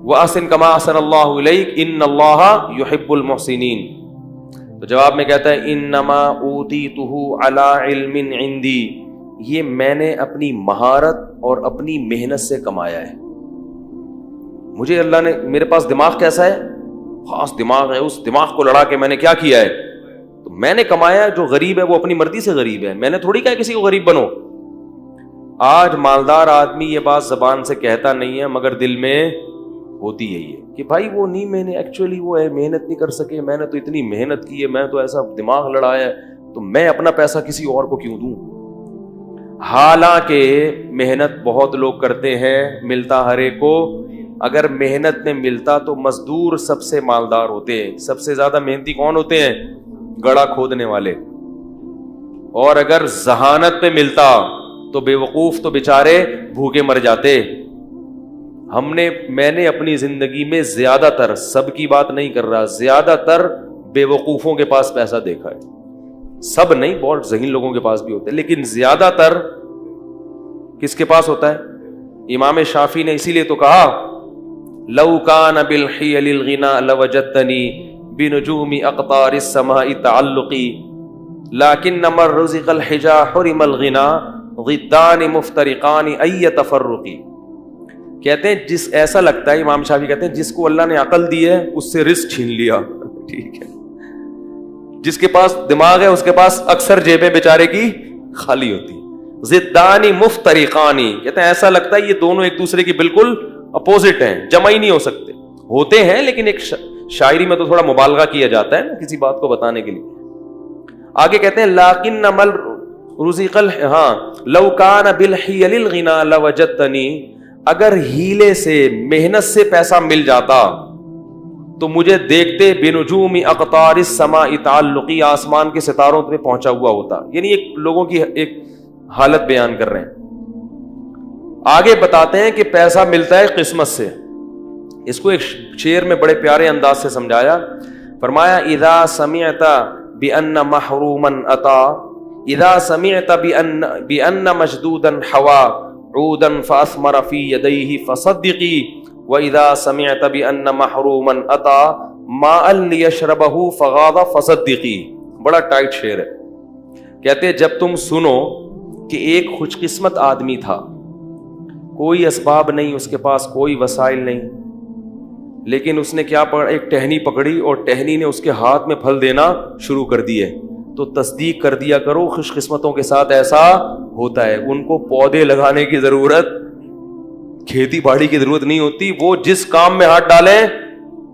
وَأَحْسِن كَمَا أَحْسَنَ اللَّهُ إِلَيْكَ إِنَّ اللَّهَ يُحِبُّ الْمُحْسِنِينَ. تو جواب میں کہتا ہے انما اوتیتہ علی علم عندی، یہ میں نے اپنی مہارت اور اپنی محنت سے کمایا ہے. مجھے اللہ نے، میرے پاس دماغ کیسا ہے؟ خاص دماغ ہے. اس دماغ کو لڑا کے میں نے کیا کیا ہے؟ تو میں نے کمایا ہے. جو غریب ہے وہ اپنی مرضی سے غریب ہے. میں نے تھوڑی کہا کسی کو غریب بنو. آج مالدار آدمی یہ بات زبان سے کہتا نہیں ہے مگر دل میں ہوتی ہے یہ کہ بھائی وہ نہیں، میں نے ایکچولی وہ ہے محنت نہیں کر سکے، میں نے تو اتنی محنت کی ہے، میں تو ایسا دماغ لڑایا ہے، تو میں اپنا پیسہ کسی اور کو کیوں دوں؟ حالانکہ محنت بہت لوگ کرتے ہیں، ملتا ہر ایک کو. اگر محنت میں ملتا تو مزدور سب سے مالدار ہوتے ہیں. سب سے زیادہ محنتی کون ہوتے ہیں؟ گڑھا کھودنے والے. اور اگر ذہانت پہ ملتا تو بے وقوف تو بیچارے بھوکے مر جاتے. میں نے اپنی زندگی میں زیادہ تر، سب کی بات نہیں کر رہا، زیادہ تر بے وقوفوں کے پاس پیسہ دیکھا ہے. سب نہیں، بہت ذہین لوگوں کے پاس بھی ہوتے ہیں، لیکن زیادہ تر کس کے پاس ہوتا ہے؟ امام شافعی نے اسی لیے تو کہا لو کان بالحیل الغنا لوجدتنی بنجوم اقطار السماء تعلقی لكن من رزق الحجا حرم الغنا ضدان مفترقان ای تفرقی. کہتے ہیں جس، ایسا لگتا ہے، امام شافعی کہتے ہیں جس کو اللہ نے عقل دی ہے اس سے رزق چھین لیا. ٹھیک ہے، جس کے پاس دماغ ہے اس کے پاس اکثر جیبیں بیچارے کی خالی ہوتی. ضدانی مفترقانی، کہتے ہیں ایسا لگتا ہے یہ دونوں ایک دوسرے کی بالکل اپوزٹ ہیں، جمع ہی نہیں ہو سکتے. ہوتے ہیں لیکن ایک شاعری میں تو تھوڑا مبالغہ کیا جاتا ہے نا کسی بات کو بتانے کے لیے. آگے کہتے ہیں لاکن مل رزق لو کان بالحیل الغنا لوجدتنی، اگر ہیلے سے، محنت سے پیسہ مل جاتا تو مجھے دیکھتے بنجوم اقطار السماء تعلقی، آسمان کے ستاروں پہ پہنچا ہوا ہوتا. یعنی ایک لوگوں کی ایک حالت بیان کر رہے ہیں. آگے بتاتے ہیں کہ پیسہ ملتا ہے قسمت سے. اس کو ایک شعر میں بڑے پیارے انداز سے سمجھایا. فرمایا اذا سمعت بان محروما اتا، اذا سمعت بان مشدودا حوا عودا فاثمر في يديه فصدقي واذا سمعت بان محروما اتى ماء ليشربه فغاض فصدقي. بڑا ٹائٹ شعر ہے. کہتے جب تم سنو کہ ایک خوش قسمت آدمی تھا، کوئی اسباب نہیں، اس کے پاس کوئی وسائل نہیں، لیکن اس نے کیا پکڑا؟ ایک ٹہنی پکڑی اور ٹہنی نے اس کے ہاتھ میں پھل دینا شروع کر دیے. تو تصدیق کر دیا کرو خوش قسمتوں کے ساتھ ایسا ہوتا ہے. ان کو پودے لگانے کی ضرورت، کھیتی باڑی کی ضرورت نہیں ہوتی. وہ جس کام میں ہاتھ ڈالیں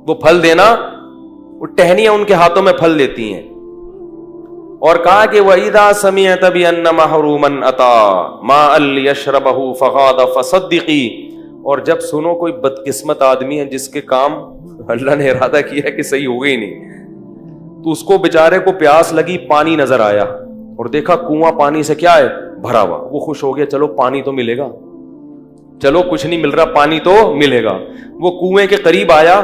وہ پھل دینا، وہ ٹہنیاں ان کے ہاتھوں میں پھل دیتی ہیں. اور کہا کہ وَإِذَا سَمِعْتَ بِأَنَّ مَحْرُومًا أَتَى مَاءً لِيَشْرَبَهُ فَغَاضَ فَصَدِّقِي. اور جب سنو کوئی بدقسمت آدمی ہے جس کے کام اللہ نے ارادہ کیا کہ صحیح ہو گئی نہیں، تو اس کو بیچارے کو پیاس لگی، پانی نظر آیا اور دیکھا کنواں پانی سے کیا ہے؟ بھرا ہوا. وہ خوش ہو گیا، چلو پانی تو ملے گا، چلو کچھ نہیں مل رہا، پانی تو ملے گا. وہ کنویں کے قریب آیا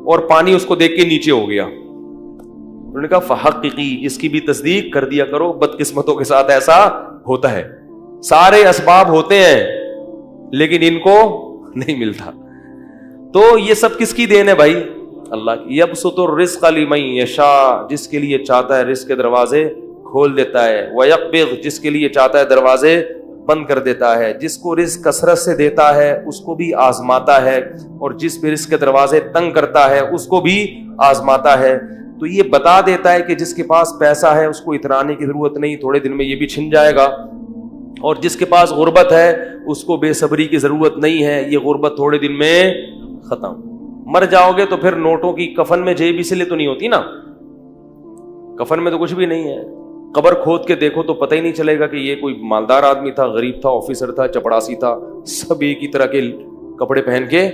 اور پانی اس کو دیکھ کے نیچے ہو گیا. انہوں نے کہا فحققی، اس کی بھی تصدیق کر دیا کرو، بدقسمتوں کے ساتھ ایسا ہوتا ہے. سارے اسباب ہوتے ہیں لیکن ان کو نہیں ملتا. تو یہ سب کس کی دین ہے بھائی؟ اللہ کی. یبسط الرزق لمن یشاء، جس کے لیے چاہتا ہے رزق کے دروازے کھول دیتا ہے. ویقبض، جس کے لیے چاہتا ہے دروازے بند کر دیتا ہے. جس کو رزق کثرت سے دیتا ہے اس کو بھی آزماتا ہے، اور جس پہ رزق کے دروازے تنگ کرتا ہے اس کو بھی آزماتا ہے. تو یہ بتا دیتا ہے کہ جس کے پاس پیسہ ہے اس کو اترانے کی ضرورت نہیں، تھوڑے دن میں یہ بھی چھن جائے گا. اور جس کے پاس غربت ہے اس کو بے صبری کی ضرورت نہیں ہے، یہ غربت تھوڑے دن میں ختم. مر جاؤ گے تو پھر نوٹوں کی کفن میں جیب اس لیے تو نہیں ہوتی نا، کفن میں تو کچھ بھی نہیں ہے. قبر کھود کے دیکھو تو پتہ ہی نہیں چلے گا کہ یہ کوئی مالدار آدمی تھا، غریب تھا، آفیسر تھا، چپڑاسی تھا. سب ایک ہی طرح کے کپڑے پہن کے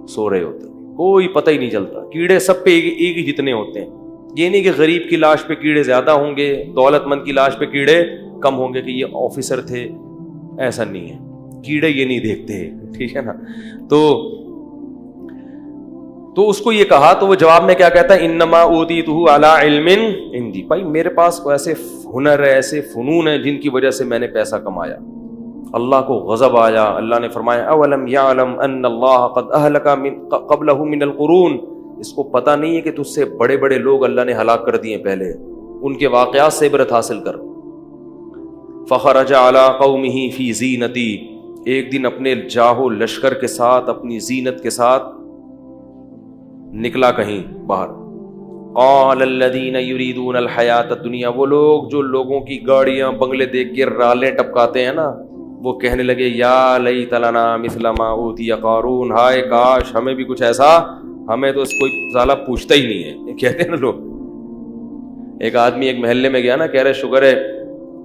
سو رہے ہوتے، کوئی پتہ ہی نہیں چلتا. کیڑے سب پہ ایک ہی جتنے ہوتے ہیں. یہ نہیں کہ غریب کی لاش پہ کیڑے زیادہ ہوں گے، دولت مند کی لاش پہ کیڑے کم ہوں گے کہ یہ آفیسر تھے، ایسا نہیں ہے. کیڑے یہ نہیں دیکھتے، ٹھیک ہے نا. تو اس کو یہ کہا تو وہ جواب میں کیا کہتا ہے؟ انما اوتیتہ علی علم عندی. بھائی میرے پاس ایسے ہنر ہے، ایسے فنون ہیں جن کی وجہ سے میں نے پیسہ کمایا. اللہ کو غضب آیا. اللہ نے فرمایا اولم یعلم ان اللہ قد اہلک قبلہ من القرون, اس کو پتہ نہیں ہے کہ تجھ سے بڑے بڑے لوگ اللہ نے ہلاک کر دیے پہلے, ان کے واقعات سے عبرت حاصل کر. فخرج علی قومہ فی زینتی, ایک دن اپنے جاہو لشکر کے ساتھ, اپنی زینت کے ساتھ نکلا کہیں باہر. قال الذین یریدون الحیات الدنیا, وہ لوگ جو لوگوں کی گاڑیاں بنگلے دیکھ کے رالیں ٹپکاتے ہیں نا, وہ کہنے لگے یا لیت لنا مثل ما اوتی قارون, ہائے کاش ہمیں بھی کچھ ایسا, ہمیں تو کوئی سالہ پوچھتا ہی نہیں ہے. کہتے ہیں نا لوگ. ایک آدمی ایک محلے میں گیا نا, کہہ رہے شکر ہے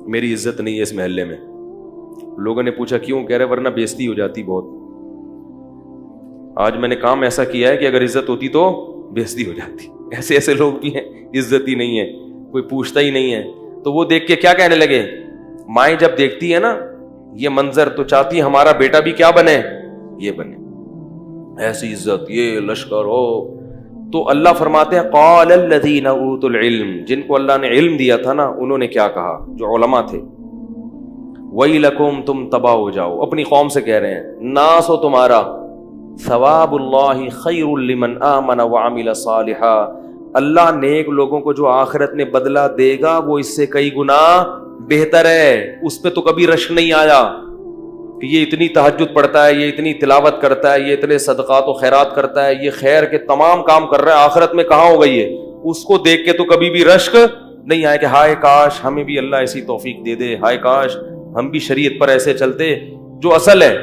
میری عزت نہیں ہے اس محلے میں. لوگوں نے پوچھا کیوں؟ کہہ رہے ورنہ بےزتی ہو جاتی بہت. آج میں نے کام ایسا کیا ہے کہ اگر عزت ہوتی تو بےزتی ہو جاتی. ایسے ایسے لوگ بھی ہیں, عزت ہی نہیں ہے, کوئی پوچھتا ہی نہیں ہے. تو وہ دیکھ کے کیا کہنے لگے, مائیں جب دیکھتی ہے نا یہ منظر تو چاہتی ہے ہمارا بیٹا بھی کیا بنے, یہ بنے, ایسی عزت, یہ لشکر ہو. تو اللہ فرماتے ہیں قال الذین اوتوا العلم, جن کو اللہ نے علم دیا تھا نا, انہوں نے کیا کہا, جو علماء تھے, ویلکم, تم تباہ ہو جاؤ. اپنی قوم سے کہہ رہے ہیں, ناس ہو تمہارا, ثواب اللہ خیر لمن آمن وعمل صالحا, اللہ نیک لوگوں کو جو آخرت میں بدلہ دے گا وہ اس سے کئی گنا بہتر ہے. اس پہ تو کبھی رشک نہیں آیا کہ یہ اتنی تہجد پڑھتا ہے, یہ اتنی تلاوت کرتا ہے, یہ اتنے صدقات و خیرات کرتا ہے, یہ خیر کے تمام کام کر رہا ہے, آخرت میں کہاں ہو گئی ہے. اس کو دیکھ کے تو کبھی بھی رشک نہیں آیا کہ ہائے کاش ہمیں بھی اللہ ایسی توفیق دے دے, ہائے کاش ہم بھی شریعت پر ایسے چلتے. جو اصل ہے,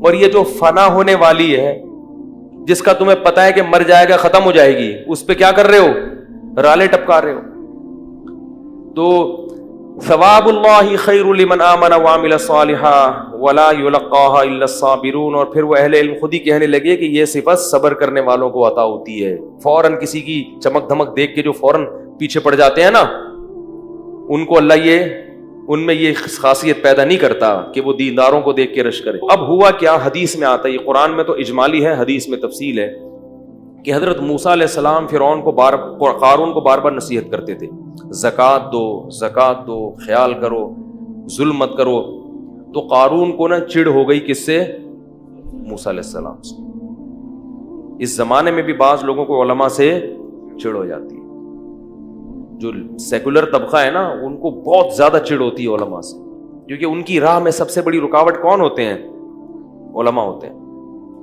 اور یہ جو فنا ہونے والی ہے, جس کا تمہیں پتا ہے کہ مر جائے گا, ختم ہو جائے گی, اس پہ کیا کر رہے ہو, رالے ٹپکا رہے ہو. تو ثواب اللہ خیر لمن آمن وعمل صالحا ولا یلقاها الا الصابرون. اور پھر وہ اہل علم خود ہی کہنے لگے کہ یہ صفت صبر کرنے والوں کو عطا ہوتی ہے. فوراً کسی کی چمک دھمک دیکھ کے جو فوراً پیچھے پڑ جاتے ہیں نا, ان کو اللہ ان میں یہ خاصیت پیدا نہیں کرتا کہ وہ دینداروں کو دیکھ کے رش کرے. اب ہوا کیا, حدیث میں آتا ہے, یہ قرآن میں تو اجمالی ہے, حدیث میں تفصیل ہے, کہ حضرت موسیٰ علیہ السلام فرعون کو قارون کو بار بار نصیحت کرتے تھے, زکوٰۃ دو, زکوٰۃ دو, خیال کرو, ظلم مت کرو. تو قارون کو نا چڑ ہو گئی کس سے, موسیٰ علیہ السلام سے. اس زمانے میں بھی بعض لوگوں کو علماء سے چڑ ہو جاتی ہے. جو سیکولر طبقہ ہے نا, ان کو بہت زیادہ چڑ ہوتی ہے علماء سے, کیونکہ ان کی راہ میں سب سے بڑی رکاوٹ کون ہوتے ہیں, علماء ہوتے ہیں.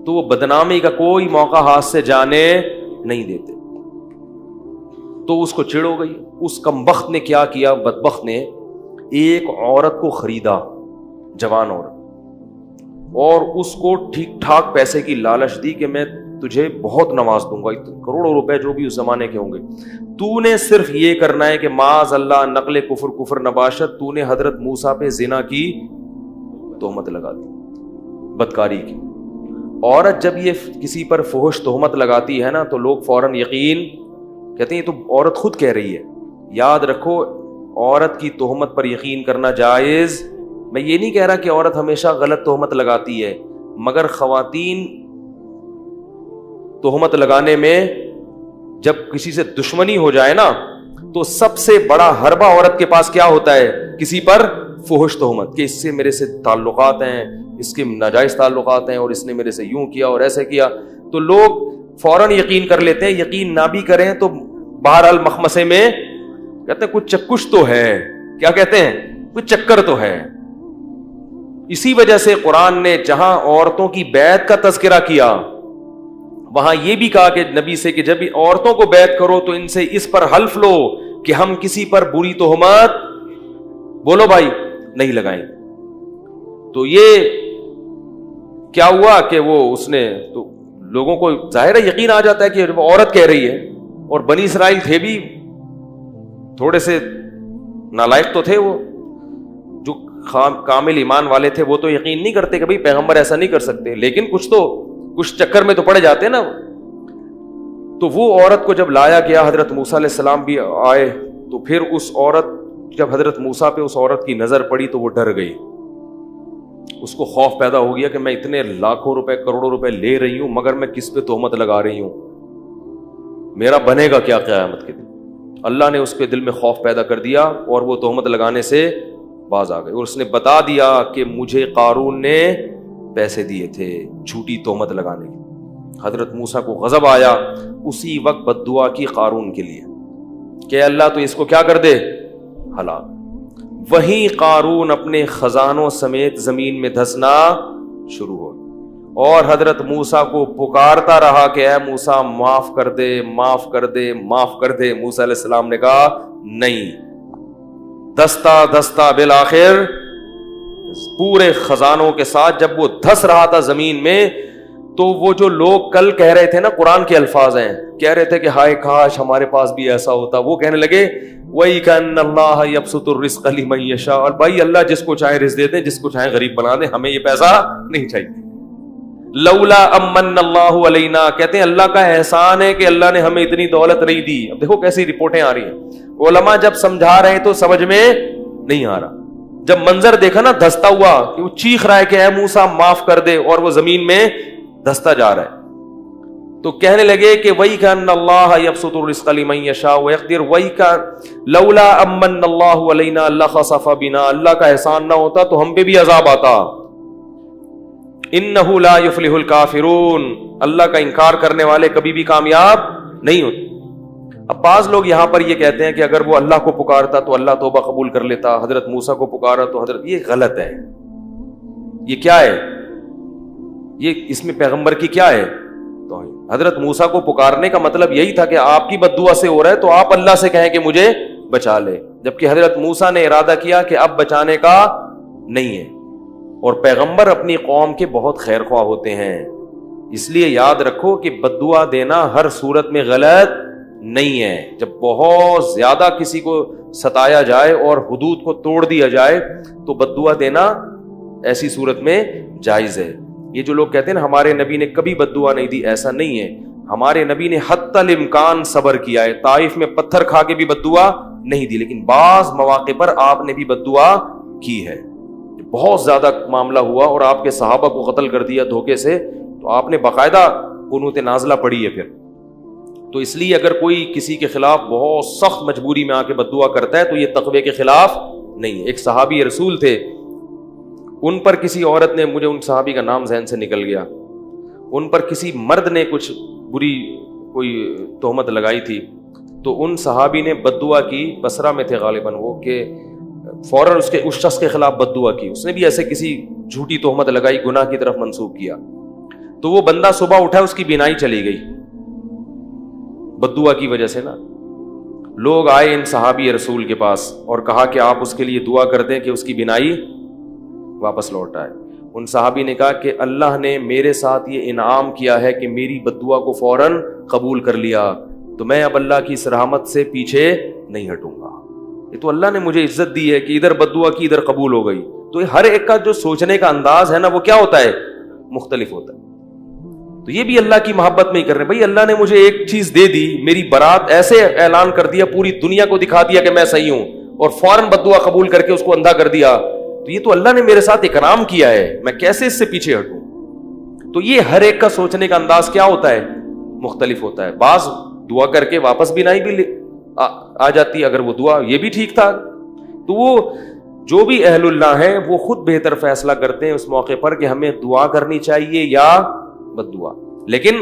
تو وہ بدنامی کا کوئی موقع ہاتھ سے جانے نہیں دیتے. تو اس کو چڑ ہو گئی. اس کمبخت نے کیا کیا, بدبخت نے ایک عورت کو خریدا, جوان عورت, اور اس کو ٹھیک ٹھاک پیسے کی لالچ دی کہ میں تجھے بہت نواز دوں گا, کروڑوں روپے جو بھی اس زمانے کے ہوں گے, تو نے صرف یہ کرنا ہے کہ معاذ اللہ نقل کفر نباشت, تو نے حضرت موسیٰ پہ زنا کی تہمت لگا دی, بدکاری کی. عورت جب یہ کسی پر فحش تہمت لگاتی ہے نا, تو لوگ فوراً یقین کہتے ہیں یہ تو عورت خود کہہ رہی ہے. یاد رکھو, عورت کی تہمت پر یقین کرنا جائز. میں یہ نہیں کہہ رہا کہ عورت ہمیشہ غلط تہمت لگاتی ہے, مگر خواتین تہمت لگانے میں جب کسی سے دشمنی ہو جائے نا, تو سب سے بڑا حربہ عورت کے پاس کیا ہوتا ہے, کسی پر فحش تہمت, کہ اس سے میرے سے تعلقات ہیں, اس کے ناجائز تعلقات ہیں, اور اس نے میرے سے یوں کیا اور ایسے کیا. تو لوگ فوراً یقین کر لیتے ہیں. یقین نہ بھی کریں تو بہرحال مخمسے میں کہتے ہیں کچھ چکش تو ہے. کیا کہتے ہیں, کچھ چکر تو ہے. اسی وجہ سے قرآن نے جہاں عورتوں کی بیعت کا تذکرہ کیا, وہاں یہ بھی کہا کہ نبی سے کہ جب عورتوں کو بیعت کرو تو ان سے اس پر حلف لو کہ ہم کسی پر بری تہمت, بولو بھائی, نہیں لگائیں. تو یہ کیا ہوا کہ وہ اس نے, تو لوگوں کو ظاہر ہے یقین آ جاتا ہے کہ وہ عورت کہہ رہی ہے. اور بنی اسرائیل تھے بھی تھوڑے سے نالائق تو تھے, وہ جو کامل ایمان والے تھے وہ تو یقین نہیں کرتے کہ بھئی پیغمبر ایسا نہیں کر سکتے, لیکن کچھ چکر میں تو پڑے جاتے نا. تو وہ عورت کو جب لایا گیا, حضرت موسیٰ علیہ السلام بھی آئے, تو پھر اس عورت, جب حضرت موسیٰ پہ اس عورت کی نظر پڑی تو وہ ڈر گئی. اس کو خوف پیدا ہو گیا کہ میں اتنے لاکھوں روپے, کروڑوں روپے لے رہی ہوں, مگر میں کس پہ تہمت لگا رہی ہوں, میرا بنے گا کیا قیامت کے دن. اللہ نے اس کے دل میں خوف پیدا کر دیا اور وہ تہمت لگانے سے باز آ گئے اور اس نے بتا دیا کہ مجھے قارون نے پیسے دیے تھے جھوٹی تہمت لگانے کی. حضرت موسیٰ کو غضب آیا, اسی وقت بد دعا کی قارون کے لیے کہ اللہ تو اس کو کیا کر دے, ہلاک. وہیں قارون اپنے خزانوں سمیت زمین میں دھسنا شروع ہو اور حضرت موسیٰ کو پکارتا رہا کہ اے موسیٰ معاف کر دے, معاف کر دے, معاف کر دے. موسیٰ علیہ السلام نے کہا نہیں. دھستا دھستا بالآخر پورے خزانوں کے ساتھ جب وہ دھس رہا تھا زمین میں, تو وہ جو لوگ کل کہہ رہے تھے نا, قرآن کے الفاظ ہیں, کہہ رہے تھے کہ ہائے کاش ہمارے پاس بھی ایسا ہوتا, وہ کہنے لگے وہی کَأَنَّ اللَّهَ يَبْسُطُ الرِّزْقَ لِمَن يَشَاءُ, اور بھائی اللہ جس کو چاہے رزق دے دیں, جس کو چاہے غریب بنا دیں, ہمیں یہ پیسہ نہیں چاہیے. لولا امن اللہ علینا, کہتے ہیں اللہ کا احسان ہے کہ اللہ نے ہمیں اتنی دولت نہیں دی. اب دیکھو کیسی رپورٹیں آ رہی ہیں, علماء جب سمجھا رہے ہیں تو سمجھ میں نہیں آ رہا. جب منظر دیکھا نا دھستا ہوا کہ وہ چیخ رہا ہے کہ اے موسیٰ معاف کر دے, اور وہ زمین میں دھستا جا رہا ہے, تو کہنے لگے کہ وہی کان اللہ یبسط الرزق لمن یشاء ویقدر, وہی کا لولا امن اللہ علینا لخسف بنا, اللہ کا احسان نہ ہوتا تو ہم پہ بھی عذاب آتا. انہ لا یفلح الکافرون, اللہ کا انکار کرنے والے کبھی بھی کامیاب نہیں ہوتے. اب بعض لوگ یہاں پر یہ کہتے ہیں کہ اگر وہ اللہ کو پکارتا تو اللہ توبہ قبول کر لیتا, حضرت موسیٰ کو پکارا تو حضرت, یہ غلط ہے. یہ کیا ہے, یہ اس میں پیغمبر کی کیا ہے. تو حضرت موسیٰ کو پکارنے کا مطلب یہی تھا کہ آپ کی بد دعا سے ہو رہا ہے تو آپ اللہ سے کہیں کہ مجھے بچا لے, جبکہ حضرت موسیٰ نے ارادہ کیا کہ اب بچانے کا نہیں ہے. اور پیغمبر اپنی قوم کے بہت خیر خواہ ہوتے ہیں, اس لیے یاد رکھو کہ بد دعا دینا ہر صورت میں غلط نہیں ہے. جب بہت زیادہ کسی کو ستایا جائے اور حدود کو توڑ دیا جائے تو بد دعا دینا ایسی صورت میں جائز ہے. یہ جو لوگ کہتے ہیں نا ہمارے نبی نے کبھی بد دعا نہیں دی, ایسا نہیں ہے. ہمارے نبی نے حتی الامکان صبر کیا ہے, طائف میں پتھر کھا کے بھی بد دعا نہیں دی, لیکن بعض مواقع پر آپ نے بھی بد دعا کی ہے. بہت زیادہ معاملہ ہوا اور آپ کے صحابہ کو قتل کر دیا دھوکے سے, تو آپ نے باقاعدہ قنوت نازلہ پڑھی ہے پھر. تو اس لیے اگر کوئی کسی کے خلاف بہت سخت مجبوری میں آ کے بد دعا کرتا ہے تو یہ تقوی کے خلاف نہیں. ایک صحابی رسول تھے, ان پر کسی عورت نے, مجھے ان صحابی کا نام ذہن سے نکل گیا, ان پر کسی مرد نے کچھ بری کوئی تہمت لگائی تھی, تو ان صحابی نے بد دعا کی, بصرہ میں تھے غالباً وہ, کہ فوراً اس شخص کے خلاف بد دعا کی. اس نے بھی ایسے کسی جھوٹی تہمت لگائی, گناہ کی طرف منسوب کیا, تو وہ بندہ صبح اٹھا, اس کی بینائی چلی گئی بد دعا کی وجہ سے نا. لوگ آئے ان صحابی رسول کے پاس اور کہا کہ آپ اس کے لیے دعا کر دیں کہ اس کی بینائی واپس لوٹ آئے. ان صحابی نے کہا کہ اللہ نے میرے ساتھ یہ انعام کیا ہے کہ میری بد دعا کو فوراً قبول کر لیا, تو میں اب اللہ کی اس رحمت سے پیچھے نہیں ہٹوں گا. یہ تو اللہ نے مجھے عزت دی ہے کہ ادھر بد دعا کی ادھر قبول ہو گئی. تو ہر ایک کا جو سوچنے کا انداز ہے نا وہ کیا ہوتا ہے, مختلف ہوتا ہے. تو یہ بھی اللہ کی محبت میں ہی کر رہے ہیں. بھائی اللہ نے مجھے ایک چیز دے دی, میری برات ایسے اعلان کر دیا, پوری دنیا کو دکھا دیا کہ میں صحیح ہوں, اور فوراً بد دعا قبول کر کے اس کو اندھا کر دیا, تو یہ تو اللہ نے میرے ساتھ اکرام کیا ہے, میں کیسے اس سے پیچھے ہٹوں. تو یہ ہر ایک کا سوچنے کا انداز کیا ہوتا ہے, مختلف ہوتا ہے. بعض دعا کر کے واپس بھی نہیں بھی آ جاتی ہے, اگر وہ دعا یہ بھی ٹھیک تھا. تو وہ جو بھی اہل اللہ ہیں وہ خود بہتر فیصلہ کرتے ہیں اس موقع پر کہ ہمیں دعا کرنی چاہیے یا بد دعا. لیکن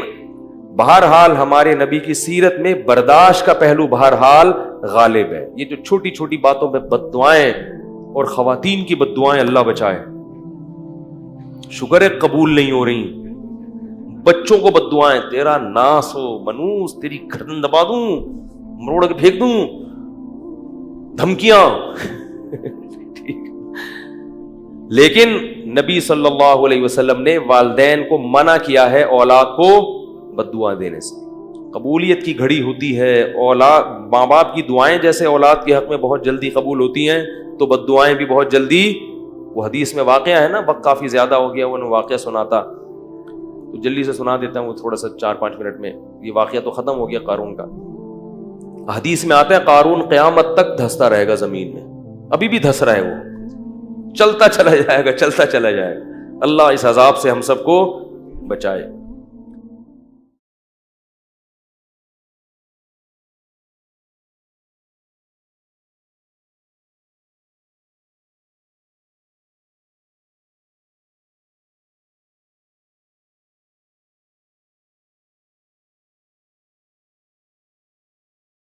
بہرحال ہمارے نبی کی سیرت میں برداشت کا پہلو بہرحال غالب ہے. یہ جو چھوٹی چھوٹی باتوں پہ بد دعائیں اور خواتین کی بد دعائیں, اللہ بچائے, شکر ہے قبول نہیں ہو رہی. بچوں کو بد دعائیں, تیرا ناس ہو منوس, تیری گردن دبا دوں, مروڑ کے پھینک دوں, دھمکیاں. لیکن نبی صلی اللہ علیہ وسلم نے والدین کو منع کیا ہے اولاد کو بد دعائیں دینے سے. قبولیت کی گھڑی ہوتی ہے, اولاد ماں باپ کی دعائیں جیسے اولاد کے حق میں بہت جلدی قبول ہوتی ہیں, تو بد دعائیں بھی بہت جلدی. وہ حدیث میں واقعہ ہے نا, وقت کافی زیادہ ہو گیا, وہ نے واقعہ سناتا تو جلدی سے سنا دیتا ہوں تھوڑا سا 4-5 منٹ میں. یہ واقعہ تو ختم ہو گیا قارون کا. حدیث میں آتا ہے قارون قیامت تک دھستا رہے گا زمین میں, ابھی بھی دھس رہا ہے, وہ چلتا چلا جائے گا, چلتا چلا جائے گا. اللہ اس عذاب سے ہم سب کو بچائے.